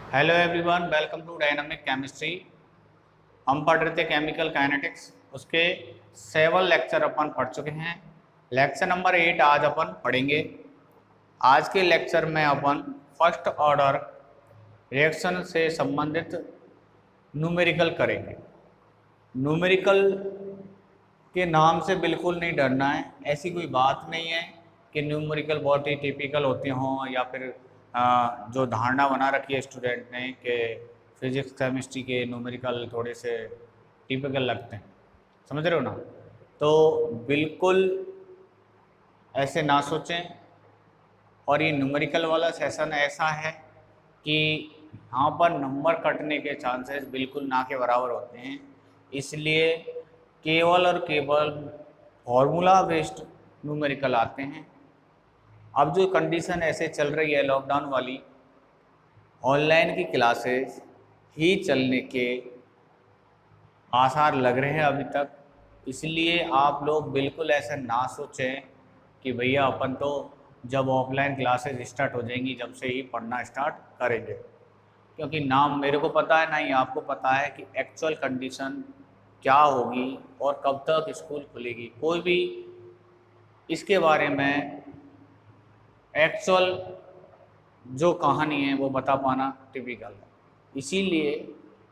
Hello everyone, welcome to dynamic chemistry. हम पढ़ रहे थे केमिकल काइनेटिक्स, उसके 7 लेक्चर अपन पढ़ चुके हैं। लेक्चर नंबर 8 आज अपन पढ़ेंगे। आज के लेक्चर में अपन फर्स्ट ऑर्डर रिएक्शन से संबंधित न्यूमेरिकल करेंगे। न्यूमेरिकल के नाम से बिल्कुल नहीं डरना है। ऐसी कोई बात नहीं है कि न्यूमेरिकल बहुत ही टिपिकल होते हों या फिर जो धारणा बना रखी है स्टूडेंट ने कि फिजिक्स केमिस्ट्री के न्यूमेरिकल थोड़े से टिपिकल लगते हैं। समझ रहे हो ना? तो बिल्कुल ऐसे ना सोचें। और ये न्यूमेरिकल वाला सेशन ऐसा है कि यहाँ पर नंबर कटने के चांसेस बिल्कुल ना के बराबर होते हैं। इसलिए केवल और केवल फॉर्मूला बेस्ड न्यूमेरिकल आते हैं। अब जो कंडीशन ऐसे चल रही है लॉकडाउन वाली, ऑनलाइन की क्लासेस ही चलने के आसार लग रहे हैं अभी तक। इसलिए आप लोग बिल्कुल ऐसे ना सोचें कि भैया अपन तो जब ऑफलाइन क्लासेस स्टार्ट हो जाएंगी जब से ही पढ़ना स्टार्ट करेंगे, क्योंकि ना मेरे को पता है ना ही आपको पता है कि एक्चुअल कंडीशन क्या होगी और कब तक स्कूल खुलेगी। कोई भी इसके बारे में एक्चुअल जो कहानी है वो बता पाना टिपिकल है। इसीलिए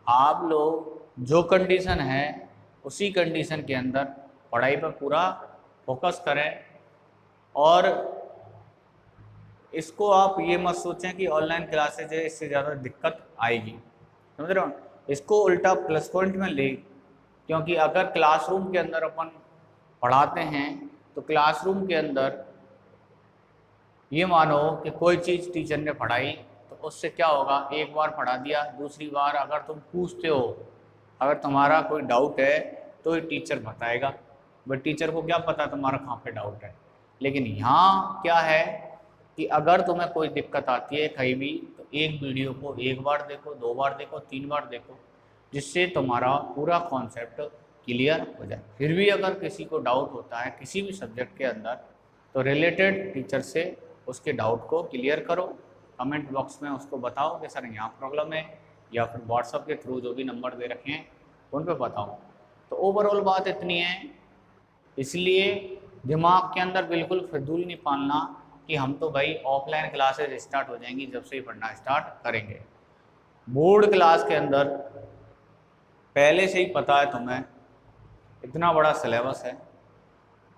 आप लोग जो कंडीशन है उसी कंडीशन के अंदर पढ़ाई पर पूरा फोकस करें। और इसको आप ये मत सोचें कि ऑनलाइन क्लासेज है इससे ज़्यादा दिक्कत आएगी। समझ रहे हो? इसको उल्टा प्लस पॉइंट में ले, क्योंकि अगर क्लासरूम के अंदर अपन पढ़ाते हैं तो क्लासरूम के अंदर ये मानो कि कोई चीज़ टीचर ने पढ़ाई तो उससे क्या होगा, एक बार पढ़ा दिया, दूसरी बार अगर तुम पूछते हो, अगर तुम्हारा कोई डाउट है तो ये टीचर बताएगा। बट टीचर को क्या पता तुम्हारा कहाँ पे डाउट है। लेकिन यहाँ क्या है कि अगर तुम्हें कोई दिक्कत आती है कहीं भी तो एक वीडियो को एक बार देखो, 2 बार देखो, 3 बार देखो, जिससे तुम्हारा पूरा कॉन्सेप्ट क्लियर हो जाए। फिर भी अगर किसी को डाउट होता है किसी भी सब्जेक्ट के अंदर तो रिलेटेड टीचर से उसके डाउट को क्लियर करो। कमेंट बॉक्स में उसको बताओ कि सर यहाँ प्रॉब्लम है, या फिर व्हाट्सएप के थ्रू जो भी नंबर दे रखे हैं उन पे बताओ। तो ओवरऑल बात इतनी है। इसलिए दिमाग के अंदर बिल्कुल फिजूल नहीं पालना कि हम तो भाई ऑफलाइन क्लासेज स्टार्ट हो जाएंगी जब से ही पढ़ना स्टार्ट करेंगे। बोर्ड क्लास के अंदर पहले से ही पता है तुम्हें इतना बड़ा सिलेबस है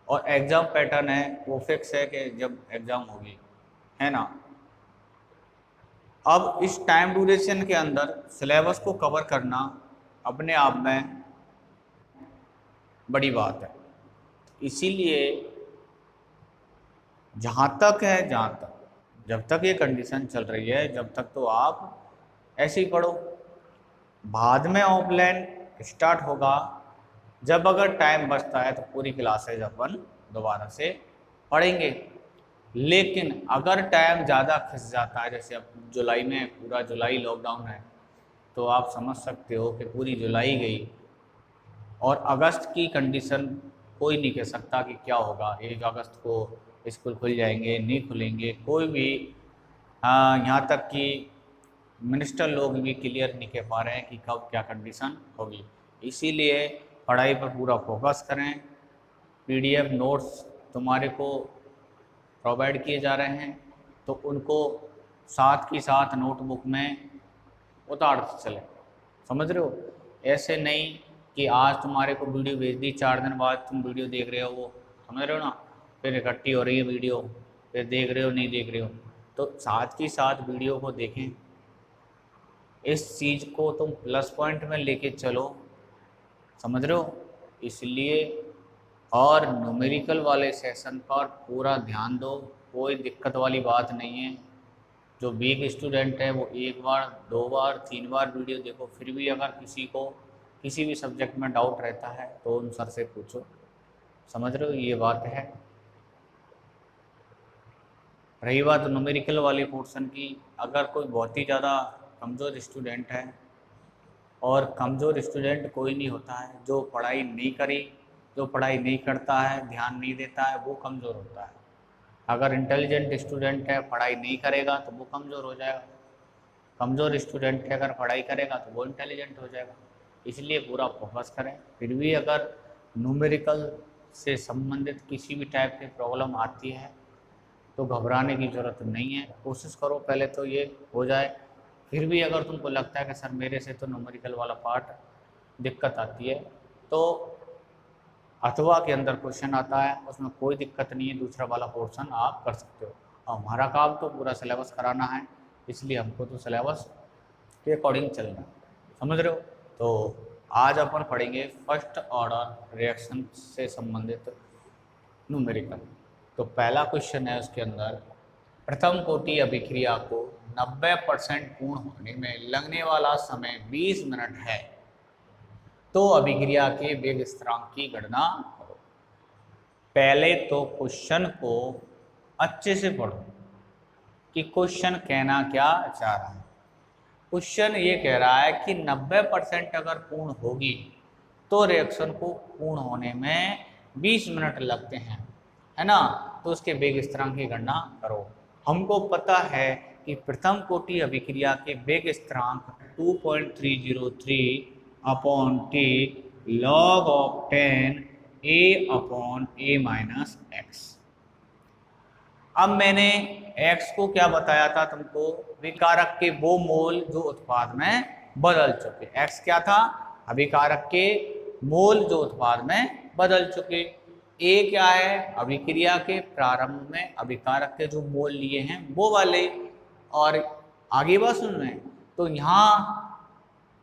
और एग्ज़ाम पैटर्न है वो फिक्स है कि जब एग्ज़ाम होगी, है ना। अब इस टाइम ड्यूरेशन के अंदर सिलेबस को कवर करना अपने आप में बड़ी बात है। इसीलिए जहाँ तक है, जहाँ तक जब तक ये कंडीशन चल रही है जब तक तो आप ऐसे ही पढ़ो। बाद में ऑफलाइन स्टार्ट होगा, जब अगर टाइम बचता है तो पूरी क्लासेज अपन दोबारा से पढ़ेंगे। लेकिन अगर टाइम ज़्यादा खिंच जाता है, जैसे अब जुलाई में पूरा जुलाई लॉकडाउन है, तो आप समझ सकते हो कि पूरी जुलाई गई और अगस्त की कंडीशन कोई नहीं कह सकता कि क्या होगा। 1 अगस्त को स्कूल खुल जाएंगे, नहीं खुलेंगे, कोई भी यहाँ तक कि मिनिस्टर लोग भी क्लियर नहीं कह पा रहे हैं कि कब क्या कंडीशन होगी। इसीलिए पढ़ाई पर पूरा फोकस करें। पीडीएफ नोट्स तुम्हारे को प्रोवाइड किए जा रहे हैं तो उनको साथ की साथ नोटबुक में उतारते चले। समझ रहे हो? ऐसे नहीं कि आज तुम्हारे को वीडियो भेज दी, 4 दिन बाद तुम वीडियो देख रहे हो, वो समझ रहे हो ना, फिर इकट्ठी हो रही है वीडियो, फिर देख रहे हो नहीं देख रहे हो। तो साथ की साथ वीडियो को देखें, इस चीज़ को तुम प्लस पॉइंट में लेके चलो। समझ रहे हो? इसलिए और न्यूमेरिकल वाले सेशन पर पूरा ध्यान दो, कोई दिक्कत वाली बात नहीं है। जो वीक स्टूडेंट है वो 1 बार 2 बार 3 बार वीडियो देखो, फिर भी अगर किसी को किसी भी सब्जेक्ट में डाउट रहता है तो उन सर से पूछो। समझ रहे हो? ये बात है। रही बात न्यूमेरिकल वाले पोर्शन की, अगर कोई बहुत ही ज़्यादा कमज़ोर स्टूडेंट है, और कमज़ोर स्टूडेंट कोई नहीं होता है, जो पढ़ाई नहीं करी, जो पढ़ाई नहीं करता है, ध्यान नहीं देता है, वो कमज़ोर होता है। अगर इंटेलिजेंट स्टूडेंट है, पढ़ाई नहीं करेगा तो वो कमज़ोर हो जाएगा। कमज़ोर स्टूडेंट की अगर पढ़ाई करेगा तो वो इंटेलिजेंट हो जाएगा, इसलिए पूरा फोकस करें। फिर भी अगर न्यूमेरिकल से संबंधित किसी भी टाइप की प्रॉब्लम आती है तो घबराने की ज़रूरत नहीं है, कोशिश करो पहले तो ये हो जाए। फिर भी अगर तुमको लगता है कि सर मेरे से तो न्यूमेरिकल वाला पार्ट दिक्कत आती है, तो अथवा के अंदर क्वेश्चन आता है, उसमें कोई दिक्कत नहीं है, दूसरा वाला पोर्शन आप कर सकते हो। और हमारा काम तो पूरा सिलेबस कराना है, इसलिए हमको तो सिलेबस के अकॉर्डिंग चलना है, समझ रहे हो। तो आज अपन पढ़ेंगे फर्स्ट ऑर्डर रिएक्शन से संबंधित न्यूमेरिकल। तो पहला क्वेश्चन है उसके अंदर, प्रथम कोटि अभिक्रिया को 90% पूर्ण होने में लगने वाला समय 20 मिनट है, तो अभिक्रिया के वेग स्थिरांक की गणना करो। पहले तो क्वेश्चन को अच्छे से पढ़ो कि क्वेश्चन कहना क्या चाह रहा है। क्वेश्चन ये कह रहा है कि 90% अगर पूर्ण होगी तो रिएक्शन को पूर्ण होने में 20 मिनट लगते हैं, है ना। तो उसके वेग स्थिरांक की गणना करो। हमको पता है कि प्रथम कोटि अभिक्रिया के वेग स्थिरांक 2.303 upon T log of 10 a upon a minus x. अब मैंने x को क्या बताया था तुमको, अभिकारक के वो मोल जो उत्पाद में बदल चुके। x क्या था, अभिकारक के मोल जो उत्पाद में बदल चुके। a क्या है, अभिक्रिया के प्रारंभ में अभिकारक के जो मोल लिए हैं वो वाले। और आगे बात सुन रहे हैं, तो यहाँ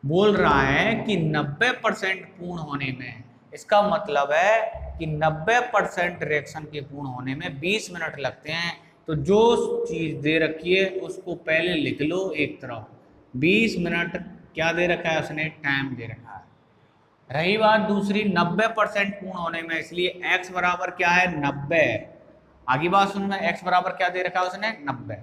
बोल रहा है कि 90% पूर्ण होने में, इसका मतलब है कि 90% रिएक्शन के पूर्ण होने में 20 मिनट लगते हैं। तो जो चीज़ दे रखी है उसको पहले लिख लो एक तरफ, 20 मिनट क्या दे रखा है उसने, टाइम दे रखा है। रही बात दूसरी 90% पूर्ण होने में, इसलिए x बराबर क्या है 90। आगे बात सुनना, x बराबर क्या दे रखा है उसने 90।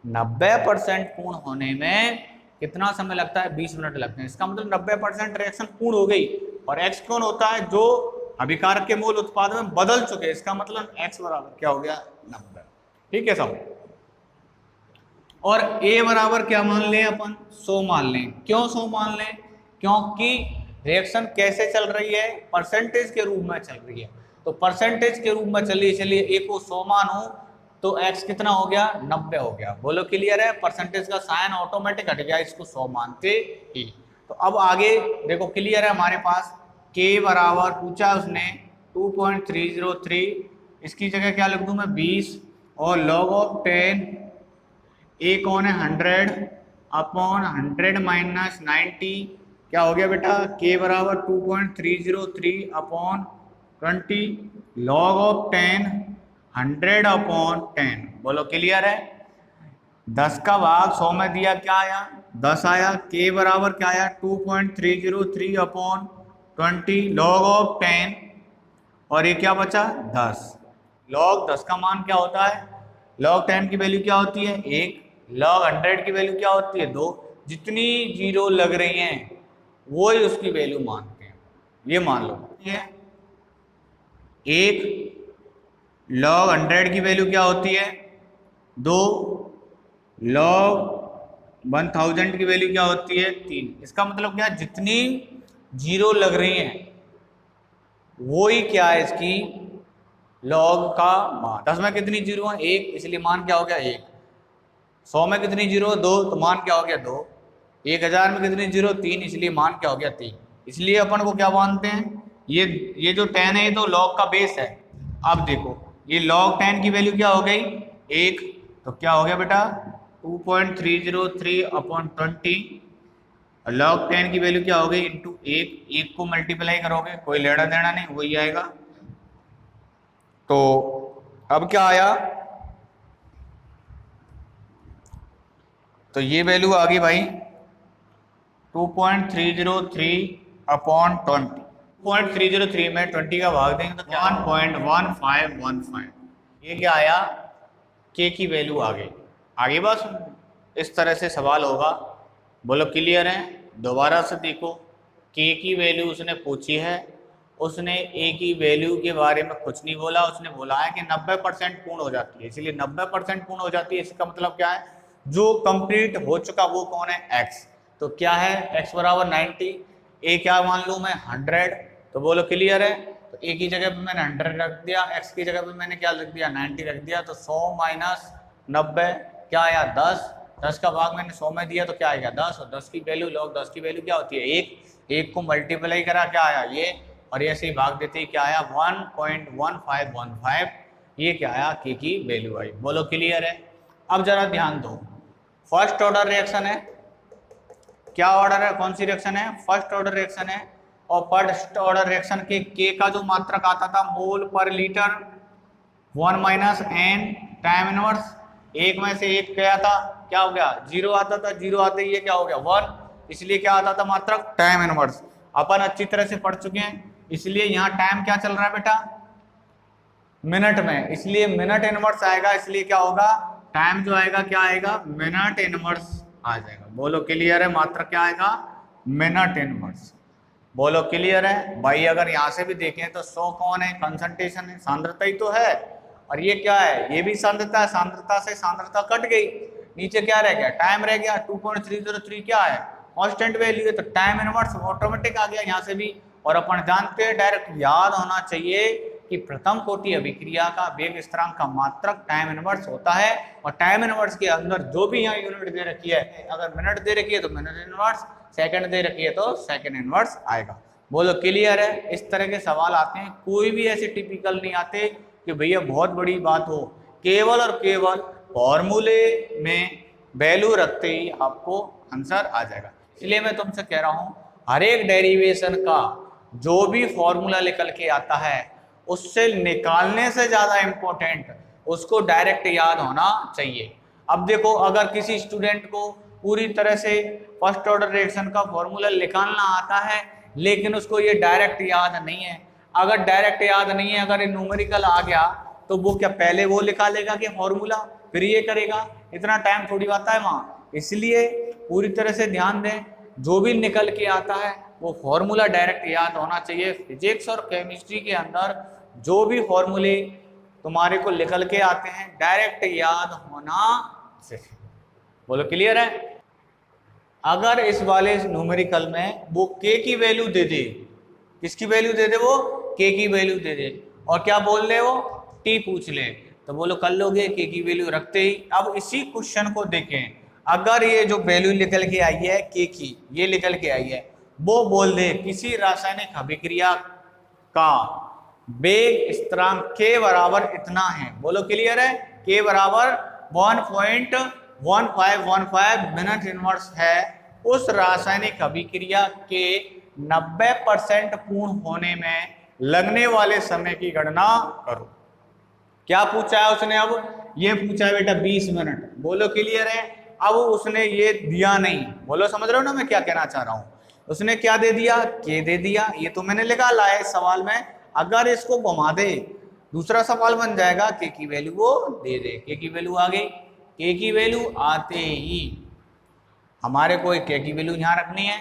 90% पूर्ण होने में कितना समय लगता है, 20 मिनट लगते हैं। इसका मतलब 90% रिएक्शन पूर्ण हो गई। और x कौन होता है, जो अभिकारक के मोल उत्पाद में बदल चुके। इसका मतलब x बराबर क्या हो गया 90। ठीक है सब। और a बराबर क्या मान लें अपन, 100 मान लें। क्यों 100 मान लें, क्योंकि रिएक्शन कैसे चल रही है, परसेंटेज के रूप में चल रही है। तो परसेंटेज के रूप में चलिए, चलिए a को 100 मानो तो x कितना हो गया 90 हो गया। बोलो क्लियर है, परसेंटेज का साइन ऑटोमेटिक हट गया इसको 100 मानते ही। तो अब आगे देखो क्लियर है हमारे पास, k बराबर पूछा उसने 2.303, इसकी जगह क्या लिख दूं मैं 20, और log ऑफ 10 a कौन है 100 अपॉन 100 माइनस 90, क्या हो गया बेटा, k बराबर 2.303 अपॉन 20 log ऑफ 10 100 अपॉन 10। बोलो क्लियर है। 10 का भाग 100 में दिया क्या आया 10 आया। k बराबर क्या आया 2.303 अपॉन 20 log ऑफ 10, और ये क्या बचा 10। log 10 का मान क्या होता है, log 10 की वैल्यू क्या होती है 1, log 100 की वैल्यू क्या होती है 2। जितनी जीरो लग रही हैं वो ही उसकी वैल्यू मानते हैं। ये मान लो ये 1, log 100 की वैल्यू क्या होती है 2, log 1000 की वैल्यू क्या होती है 3। इसका मतलब क्या, जितनी जीरो लग रही हैं वो ही क्या है इसकी log का मान। 10 में कितनी जीरो है 1, इसलिए मान क्या हो गया 1। 100 में कितनी जीरो 2, तो मान क्या हो गया 2। 1000 में कितनी जीरो 3, इसलिए मान क्या हो गया 3। इसलिए अपन को क्या मानते हैं, ये जो 10 है ये तो log का बेस है। अब देखो ये log 10 की वैल्यू क्या हो गई 1, तो क्या हो गया बेटा 2.303 अपॉन 20, log 10 की वैल्यू क्या हो गई इंटू 1 को मल्टीप्लाई करोगे कोई लेना देना नहीं, वही आएगा। तो अब क्या आया, तो ये वैल्यू आ गई भाई 2.303 अपॉन 20। 2.303 में 20 का भाग देंगे तो 1.1515। ये क्या आया, k की वैल्यू आ गई। आगे बस इस तरह से सवाल होगा। बोलो क्लियर है। दोबारा से देखो, k की वैल्यू उसने पूछी है, उसने a की वैल्यू के बारे में कुछ नहीं बोला, उसने बोला है कि 90% पूर्ण हो जाती है, इसलिए 90% पूर्ण हो जाती है। इसका मतलब क्या है, जो कंप्लीट हो चुका वो कौन है, x। तो क्या है, x बराबर 90, a क्या मान लूं मैं 100। तो बोलो क्लियर है। तो a की जगह पे मैंने 100 रख दिया, x की जगह पे मैंने क्या रख दिया 90 रख दिया। तो 100 माइनस 90 क्या आया 10, 10 का भाग मैंने 100 में दिया तो क्या आएगा 10, और 10 की वैल्यू लॉग 10 की वैल्यू क्या होती है 1, 1 को मल्टीप्लाई करा क्या आया ये, और ये ऐसे ही भाग देते ही क्या आया 1.1515, ये क्या आया के की वैल्यू आई। बोलो क्लियर है। अब जरा ध्यान दो, फर्स्ट ऑर्डर रिएक्शन है, क्या ऑर्डर है, कौन सी रिएक्शन है, फर्स्ट ऑर्डर रिएक्शन है। और फर्स्ट ऑर्डर रिएक्शन के के का जो मात्रक आता था mole per litre 1 minus n time inverse, एक में से एक गया था क्या हो गया 0 आता था, 0 आते ही ये क्या हो गया 1, इसलिए क्या आता था मात्रक टाइम इनवर्स। अपन अच्छी तरह से पढ़ चुके हैं, इसलिए यहाँ टाइम क्या चल रहा है बेटा मिनट में, इसलिए मिनट इनवर्स आएगा, इसलिए क्या होगा टाइम जो आएगा क्या आएगा मिनट इनवर्स आ जाएगा। बोलो क्लियर है, मात्र क्या आएगा मिनट इनवर्स। बोलो क्लियर है भाई। अगर यहाँ से भी देखें तो 100 कौन है, कंसंट्रेशन है, सांद्रता ही तो है, और ये क्या है ये भी सांद्रता है, सांद्रता से सांद्रता कट गई, नीचे क्या रह गया टाइम रह गया 2.303 क्या है कांस्टेंट वैल्यू है, तो टाइम इनवर्स ऑटोमेटिक आ गया यहाँ से भी। और अपन जानते हैं डायरेक्ट याद होना चाहिए कि प्रथम कोटि अभिक्रिया का वेग स्थिरांक का मात्रक टाइम इनवर्स होता है, और टाइम इनवर्स के अंदर जो भी यहाँ यूनिट दे रखी है, अगर मिनट दे रखी है तो मिनट इनवर्स, सेकंड दे रखी है तो सेकंड इनवर्स आएगा। बोलो क्लियर है। इस तरह के सवाल आते हैं, कोई भी ऐसे टिपिकल नहीं आते कि भैया बहुत बड़ी बात हो, केवल और केवल फॉर्मूले में वैल्यू रखते ही आपको आंसर आ जाएगा। इसलिए मैं तुमसे कह रहा हूं हर एक डेरिवेशन का जो भी फॉर्मूला निकल के आता है उससे निकालने से ज्यादा इंपॉर्टेंट उसको डायरेक्ट याद होना चाहिए। अब देखो अगर किसी स्टूडेंट को पूरी तरह से फर्स्ट ऑर्डर रिएक्शन का फॉर्मूला निकालना आता है लेकिन उसको ये डायरेक्ट याद नहीं है, अगर डायरेक्ट याद नहीं है, अगर न्यूमेरिकल आ गया तो वो क्या पहले वो निकालेगा कि फॉर्मूला फिर ये करेगा, इतना टाइम थोड़ी आता है वहां। इसलिए पूरी तरह से ध्यान दें, जो भी निकल के आता है वो फॉर्मूला डायरेक्ट याद होना चाहिए। फिजिक्स और केमिस्ट्री के अंदर जो भी फॉर्मूले तुम्हारे को निकल के आते हैं डायरेक्ट याद होना चाहिए। बोलो क्लियर है। अगर इस वाले न्यूमेरिकल में वो के की वैल्यू दे दे, किसकी वैल्यू दे दे, वो के की वैल्यू दे दे, और क्या बोल ले वो टी पूछ ले, तो बोलो कर लोगे के की वैल्यू रखते ही। अब इसी क्वेश्चन को देखें, अगर ये जो वैल्यू निकल के आई है के की, ये निकल के आई है, वो बोल दे किसी रासायनिक अभिक्रिया का वेग स्थिरांक के बराबर इतना है। बोलो क्लियर है, के बराबर 1.1515 मिनट इनवर्स है, उस रासायनिक अभिक्रिया के 90% पूर्ण होने में लगने वाले समय की गणना करो। क्या पूछा है उसने, अब ये पूछा है बेटा 20 मिनट। बोलो क्लियर है। अब उसने ये दिया नहीं, बोलो समझ रहे हो ना मैं क्या कहना चाह रहा हूं, उसने क्या दे दिया के दे दिया, ये तो मैंने निकाला है इस सवाल में। अगर इसको घुमा दे दूसरा सवाल बन जाएगा के की वैल्यू वो दे दे, के की वैल्यू आ गई, के की वैल्यू आते ही हमारे को के की वैल्यू यहाँ रखनी है,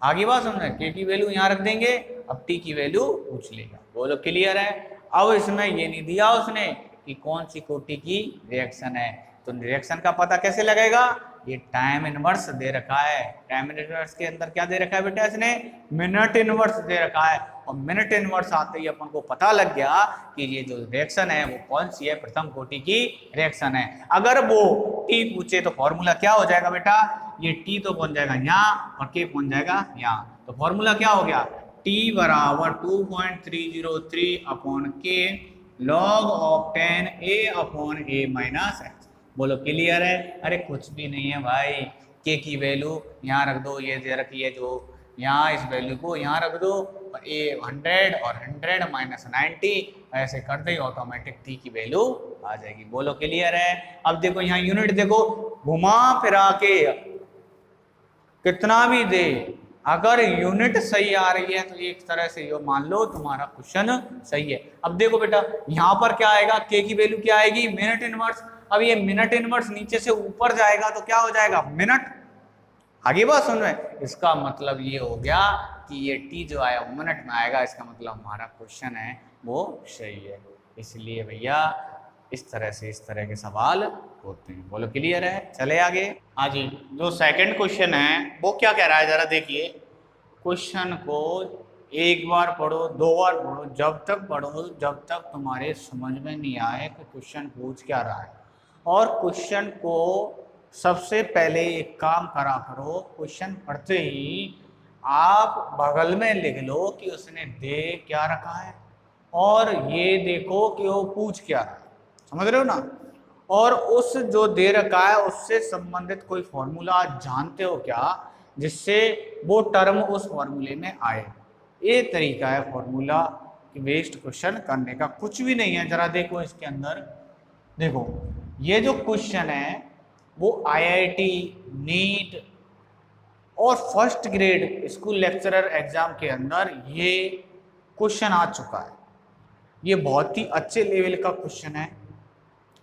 आगे बात समझे, के की वैल्यू यहाँ रख देंगे, अब टी की वैल्यू पूछ लेगा। बोलो क्लियर है। अब इसमें ये नहीं दिया उसने कि कौन सी कोटि की रिएक्शन है, तो रिएक्शन का पता कैसे लगेगा, ये टाइम इनवर्स दे रखा है, टाइम इनवर्स के अंदर क्या दे रखा है बेटा इसने मिनट इनवर्स दे रखा है, और मिनट इनवर्स आते ही अपन को पता लग गया कि ये जो रिएक्शन है वो कौन सी है, प्रथम कोटि की रिएक्शन है। अगर वो टी पूछे तो फॉर्मूला क्या हो जाएगा बेटा, ये टी तो पहुंच जाएगा यहाँ और के पहुंच जाएगा यहाँ, तो फॉर्मूला क्या हो गया टी बराबर 2.303 अपॉन के log of 10 a upon a minus x. बोलो क्लियर है। अरे कुछ भी नहीं है भाई, के की वैल्यू यहाँ रख दो, ये दे रखी है जो यहाँ, इस वैल्यू को यहाँ रख दो, और a 100 और 100 माइनस 90 ऐसे करते ही ऑटोमेटिक टी की वैल्यू आ जाएगी। बोलो क्लियर है। अब देखो यहाँ यूनिट देखो, घुमा फिरा के कितना भी दे, अगर यूनिट सही आ रही है तो एक तरह से यो मान लो तुम्हारा क्वेश्चन सही है। अब देखो बेटा यहाँ पर क्या आएगा, के की वैल्यू क्या आएगी मिनट इनवर्स। अब ये मिनट इनवर्स नीचे से ऊपर जाएगा तो क्या हो जाएगा मिनट, आगे बात सुन रहे, इसका मतलब ये हो गया कि ये टी जो आया वो मिनट में आएगा, इसका मतलब हमारा क्वेश्चन है वो सही है। इसलिए भैया इस तरह से इस तरह के सवाल होते हैं। बोलो क्लियर है? चले आगे। हाँ जी, जो सेकंड क्वेश्चन है वो क्या कह रहा है जरा देखिए। क्वेश्चन को एक बार पढ़ो, दो बार पढ़ो, जब तक पढ़ो जब तक तुम्हारे समझ में नहीं आए कि क्वेश्चन पूछ क्या रहा है। और क्वेश्चन को सबसे पहले एक काम करा करो, क्वेश्चन पढ़ते ही आप बगल में लिख लो कि उसने दे क्या रखा है और ये देखो कि वो पूछ क्या रहा है। समझ रहे हो ना? और उस जो दे रखा है उससे संबंधित कोई फॉर्मूला जानते हो क्या, जिससे वो टर्म उस फॉर्मूले में आए। ये तरीका है फॉर्मूला बेस्ड क्वेश्चन करने का, कुछ भी नहीं है। जरा देखो इसके अंदर, देखो ये जो क्वेश्चन है वो IIT, नीट और first grade school lecturer exam के अंदर ये क्वेश्चन आ चुका है। ये बहुत ही अच्छे लेवल का क्वेश्चन है।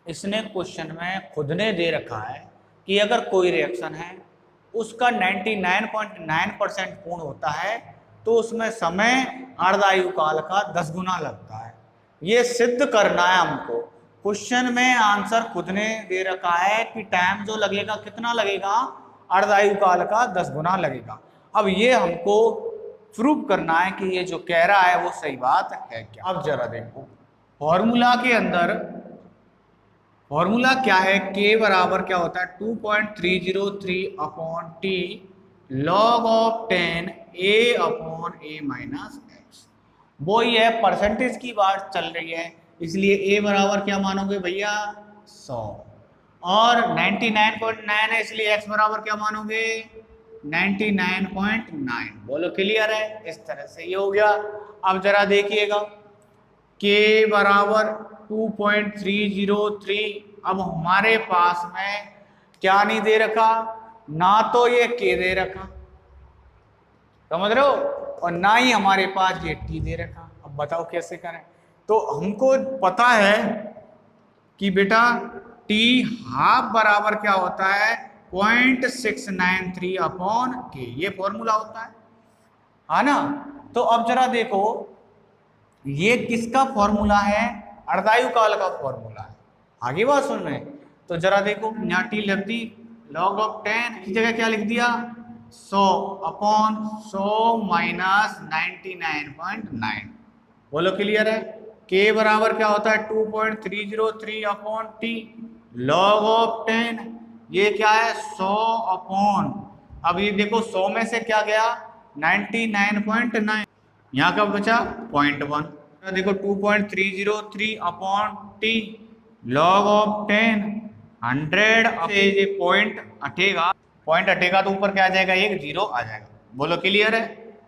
इसने क्वेश्चन में खुद ने दे रखा है कि अगर कोई रिएक्शन है उसका 99.9% पूर्ण होता है तो उसमें समय अर्धायु काल का 10 गुना लगता है। ये सिद्ध करना है हमको। क्वेश्चन में आंसर खुद ने दे रखा है कि टाइम जो लगेगा कितना लगेगा, अर्धायु काल का 10 गुना लगेगा। अब ये हमको प्रूव करना है कि ये जो कह रहा है वो सही बात है क्या। अब जरा देखो फॉर्मूला के अंदर, फॉर्मूला क्या है, k बराबर क्या होता है 2.303 upon t log of 10 a upon a minus x. वो ही है, परसेंटेज की बात चल रही है, इसलिए a बराबर क्या मानोगे भैया 100 और 99.9 है इसलिए x बराबर क्या मानोगे 99.9। बोलो क्लियर है? इस तरह से ये हो गया। अब जरा देखिएगा k बराबर 2.303। अब हमारे पास में क्या नहीं दे रखा, ना तो ये k दे रखा, समझ रहे हो, और ना ही हमारे पास ये t दे रखा। अब बताओ कैसे करें। तो हमको पता है कि बेटा t हाफ बराबर क्या होता है 0.693 अपॉन k, ये फॉर्मूला होता है ना। तो अब जरा देखो ये किसका फॉर्मूला है, अर्धायु काल का फॉर्मूला है। आगे बात सुन रहे हैं तो जरा देखो, यहाँ टी लिख दी, log ऑफ 10 की जगह क्या लिख दिया 100 अपॉन 100 माइनस 99.9। बोलो क्लियर है? k बराबर क्या होता है 2.303 अपॉन टी log ऑफ 10, ये क्या है 100 अपॉन, अब ये देखो 100 में से क्या गया 99.9, यहाँ का बचा 0.1। देखो 2.303 अपॉन टी log ऑफ 10 100 से ये पॉइंट हटेगा तो ऊपर क्या आ जाएगा, एक जीरो आ जाएगा। बोलो क्लियर है?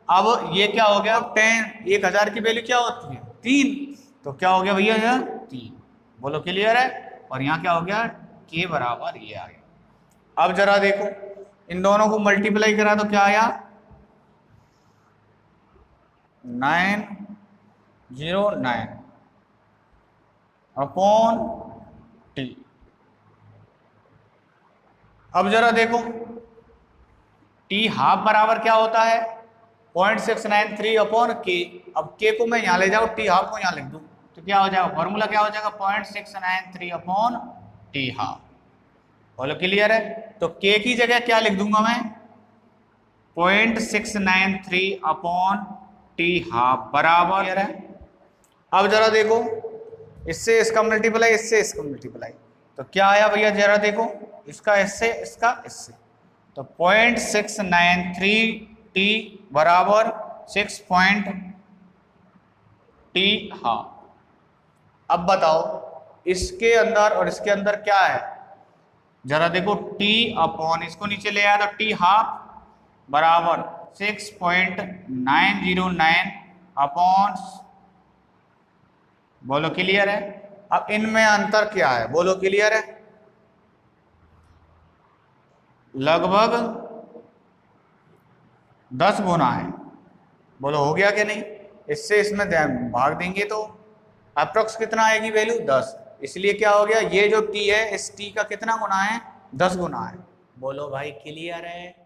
अब ये क्या हो गया 10, 1000 की वैल्यू क्या होती है 3, तो क्या हो गया भैया यह 3। बोलो क्लियर है? और यहाँ क्या हो गया k बराबर ये आ गया। अब जरा देखो इन दोनों को मल्टीप्लाई करा तो क्या आया 909 अपॉन टी। अब जरा देखो टी हाफ बराबर क्या होता है 0.693 अपॉन के। अब के को मैं यहाँ ले जाऊँ, टी हाफ को यहाँ लिख दूँ तो क्या हो जाएगा, फॉर्मूला क्या हो जाएगा 0.693 अपॉन टी हाफ। बोलो क्लियर है? तो के की जगह क्या लिख दूंगा मैं 0.693 अपॉन टी हाफ बराबर है। अब जरा देखो इससे इसका मल्टीप्लाई, इससे इसका मल्टीप्लाई, तो क्या आया भैया जरा देखो, इसका इससे इसका इससे, तो 0.693 टी बराबर 6 टी हाफ। अब बताओ इसके अंदर और इसके अंदर क्या है, जरा देखो टी अपॉन इसको नीचे ले आया तो टी हाफ बराबर 6.909 अपॉन, बोलो क्लियर है? अब इनमें अंतर क्या है, बोलो क्लियर है? लगभग 10 गुना है। बोलो हो गया कि नहीं? इससे इसमें भाग देंगे तो अप्रोक्स कितना आएगी वैल्यू 10, इसलिए क्या हो गया ये जो t है इस t का कितना गुना है 10 गुना है। बोलो भाई क्लियर है?